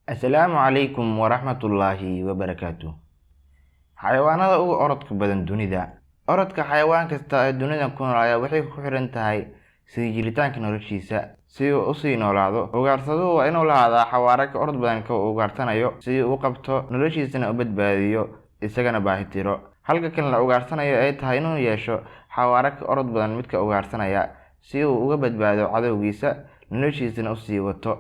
Assalaamu calaykum waraxmatullaahi wabarakaatuh. Xayawaanada ugu orodka badan dunida. Orodka xayawaan kasta ee dunida ku nool ayaa waxay ku xiran tahay sii jiritaanka noloshiisa. Si uu u sii noolaado, ugaarsaduhu waa inuu lahaadaa xawaare ka orod badan ka uu ugaarsanayo si uu u qabto noloshiisana u badbaadiyo isagana baahi tiro. Halka kan la ugaarsanayo ay tahay inuu yeesho xawaare ka orod badan midka ugaarsanaya si uu uga badbaado cadowgiisa noloshiisana u sii wato.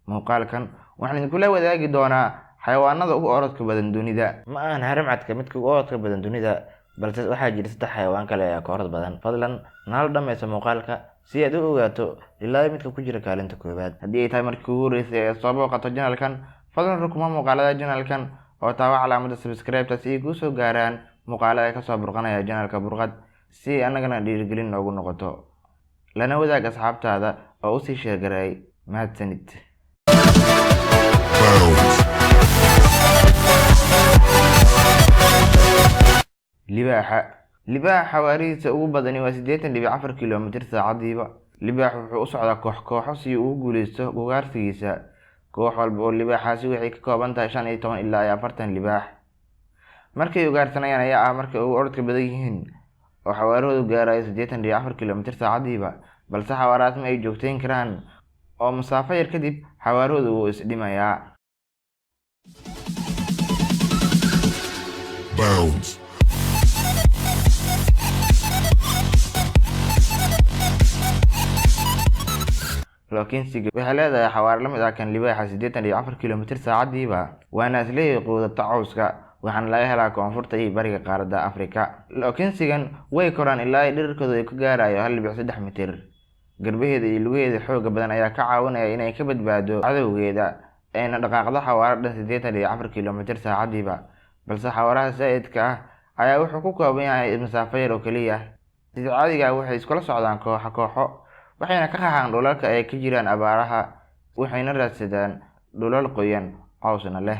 Muuqaalkan waxaan idinkula wadaagi doonaa xayawaanada ugu orodka badan dunida. Ma ahan haramcadka midka ugu orodka badan dunida, balse waxaa jira saddex xayawaan kale ee ka orod badan. Fadlan nala dhammayso muuqaalka si aad u ogaato ilaa midka ku jira kaalinta koowaad. Haddii ay tahay markii ugu horeysay ee soo booqato channelkan, fadlan rukuma muuqaalada channelkan oo taawa calaamadda subscribe si ay kuu soo gaaraan muuqaalada ka soo burqanaya channelka Burqad si annagana dhiirigelin noogu noqoto. Lana wadaag asxaabtaada oo u sii share gareey. Mahadsanid. libaaxa xawaarihiisa ugu badani waa 80.4 kiiloomitir saacadiiba. Libaaxu wuxuu u socdaa kooxo si uu ugu guuleysto ugaarsigiisa. Koox walba oo libaaxaasi waxay ka kooban tahay 15 ilaa 40 libaax. Markay ugaarsanayaan ayaa ah markay ugu orodka badan yihiin oo xawaarahoodu gaarayo 80.4 kiiloomitir saacadiiba, balse xawaarahaas ma ay joogteyn karaan oo masaafo yar kadib xawaarahoodu wuu is dhimayaa. Lookiinsiga waxay leedahay xawaare la mid ah kan libaaxa 80.4 kiiloomitir saacadiiba, waana isleeyahay quudata cawska, waxaana laga helaa koonfurta iyo bariga qaaradda Afrika. Lookiinsigan way koraan ilaa ay dhererkoodu ay ku gaarayo 1.3 mitir. Garbaheeda iyo lugaheeda xooga badan ayaa ka caawinaya inay ka badbaado cadowgeeda ayna dhaqaaqdo xawaare dhan 80.4 kiiloomitir saacadiiba, balse xawaaraha zaa'idka ah ayaa wuxuu ku kooban yahay masaafo yar oo keliya. Sida caadiga ah waxay iskula socdaan kooxo, waxayna ka qaxaan dhulalka ay ka jiraan abaaraha, waxayna raadsadaan dhulal qoyan cawsna leh.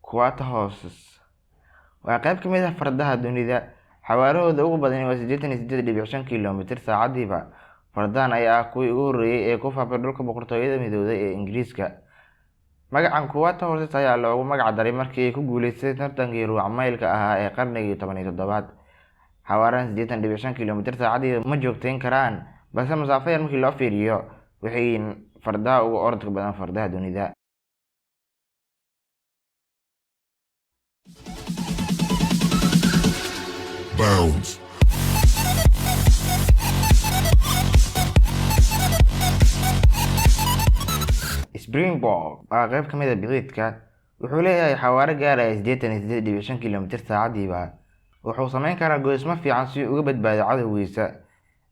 Quota horses waa qayb ka mid ah fardaha dunida. Xawaarahooda ugu badan waa 88.5 kiiloomitir saacadiiba. Fardahan ayaa ah kuwii ugu horreeyay ee ku faafay dhulka boqortooyada midowday ee Ingiriiska. Magacan quota horses ayaa loogu magac daray markii ay ku guuleysteen tartankii ruuc maylka ahaa ee qarnigii 17aad. Xawaarahan 80.5 kiiloomitir saacadiiba ma joogteyn karaan, balse masaafo yar markii loo fiiriyo waxay yihiin fardaha ugu orodka badan fardaha dunida. Springbok waa qayb ka mid ah biqiidka. Wuxuu leeyahay xawaare gaaraya 88.5 kiiloomitir saacadiiba. Wuxuu samayn karaa goosmo fiican si uu uga badbaado cadowgiisa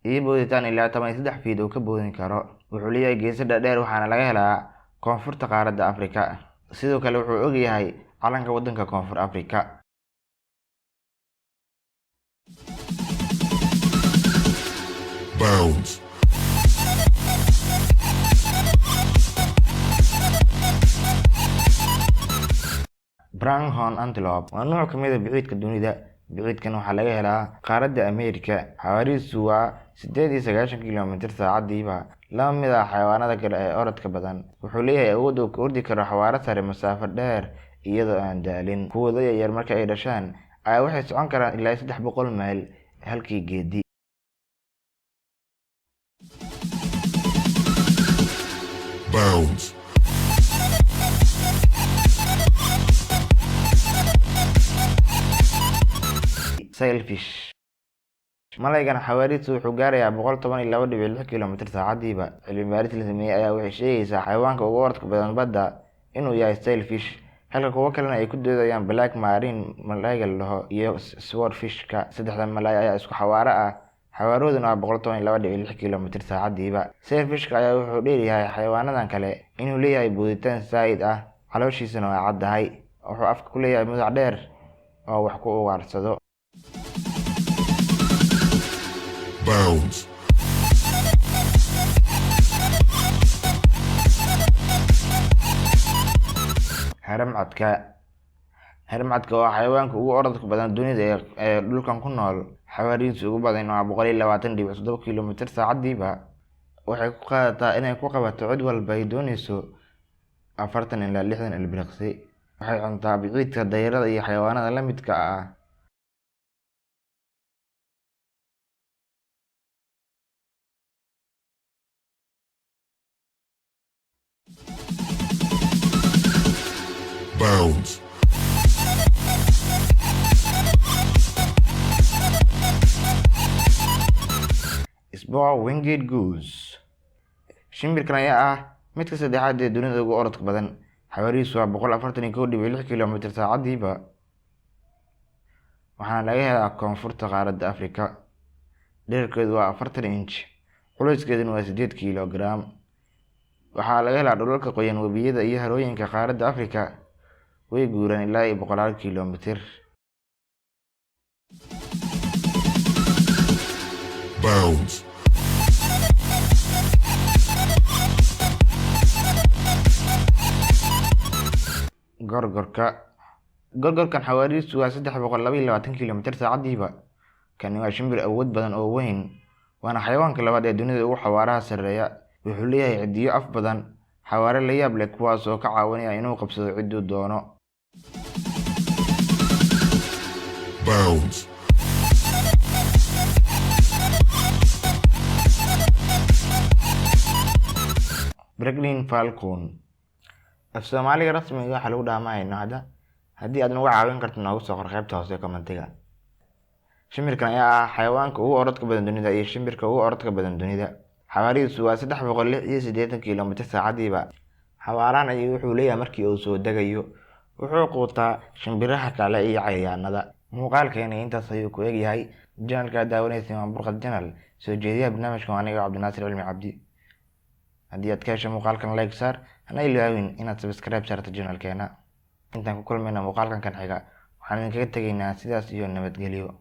iyo booditaan ilaa 13 feet uu ka boodin karo. Wuxuu leeyahay geeso dhaadheer waxaana laga helaa koonfurta qaaradda Afrika. Sidoo kale wuxuu og yahay calanka waddanka Koonfur Afrika. Pronghorn antelope waa nooc ka mid ah biqiidka dunida. Biqiidkan waxaa laga helaa qaaradda Ameerika. Xawaarihiisu waa 98 kiiloomitir saacadiiba. La mid ah xayawaanada kale ee orodka badan, wuxuu leeyahay awood uu ku ordi karo xawaare sare masaafo dheer iyadoo aan daalin. Kuwooda yaryar marka ay dhashaan ayaa waxay socon karaan ilaa 300 mayl halkii geedi. Sailfish malaygan xawaarihiisu wuxuu gaarayaa 112.6 kiiloomitir saacadiiba. Cilmi baaris la sameeyay ayaa waxay sheegaysaa xayawaanka ugu orodka badan badda inuu yahay sailfish, halka kuwo kalena ay ku doodayaan black marine malayga la dhaho iyo swordfishka. Saddexda malay ayaa isku xawaare ah, xawaarahooduna waa 112.6 kiiloomitir saacadiiba. Sailfishka ayaa wuxuu dheeryahay xayawaanadan kale inuu leeyahay booditaan zaa'id ah, calooshiisana waa caddahay. Wuxuu afka ku leeyahay mudac dheer oo wax ku ugaarsado. Haramcadka Haramcadka waa xayawaanka ugu orodka badan dunida ee dhulkan ku nool. Xawaarihiisu ugu badan waa 120.7 kiiloomitir saacadiiba. Waxay ku qaadataa inay ku qabato cid walba ay doonayso 40 ilaa 60 ilbiriqsi. Waxay cuntaa biciidka, dayrada iyo xayawaanada la midka ah. Bounds. Isbuuca Winged Goose. Shimbirkan ayaa ah midka saddexaad ee dunida ugu orodka badan. Xawaarihiisu waa 141.6 kiiloomitir saacadiiba. Waxaana laga helaa koonfurta qaaradda Afrika. Dhererkeedu waa 40 inch. Culeyskeeduna waa 8 kiiloogaraam. Waxaa laga helaa dhulalka qoyan, webiyada iyo harooyinka qaaradda Afrika. Way guuraan ilaa 100 kiiloomitir. Bounds. Gorgorkan xawaarihiisu waa 322 kiiloomitir saacadiiba. Kani waa shimbir awood badan oo weyn, waana xayawaanka labaad ee dunida ugu xawaaraha sarreeya. Wuxuu leeyahay ciddiyo af badan, xawaare la yaab leh, kuwaas oo ka caawinaya inuu qabsado cidduu doono. Bounds. Brooklyn Falcon. Af Soomaaliga rasmiga waxaa lagu dhaamaynaa hadda. Haddii aad nagu caawin karto, noogu soo qor qaybta hoose commentiga. Shimbirkan ayaa ah xayawaanka ugu orodka badan dunida iyo shimbirka ugu orodka badan dunida. Xawaarihiisu waa 386 kiiloomitir saacadiiba. Xawaarahan ayuu wuxuu leeyahay markii uu soo degayo. Wuxuu quutaa shimbiraha kale iyo cayayaanada. Muuqaalkeena intaas ayuu ku egyahay. Channelka daawanaysa waa Burqad Channel. Soo jeediyaha barnaamijka waa aniga Cabdinaasir Cilmi Cabdi. Haddii aad ka hesho muuqaalkan like saar, hana ilaawin inaad subscribe saarto channelkeena. Intaan ku kulmayna muuqaalkan kan xiga, waxaan idinkaga tegaynaa sidaas iyo nabadgelyo.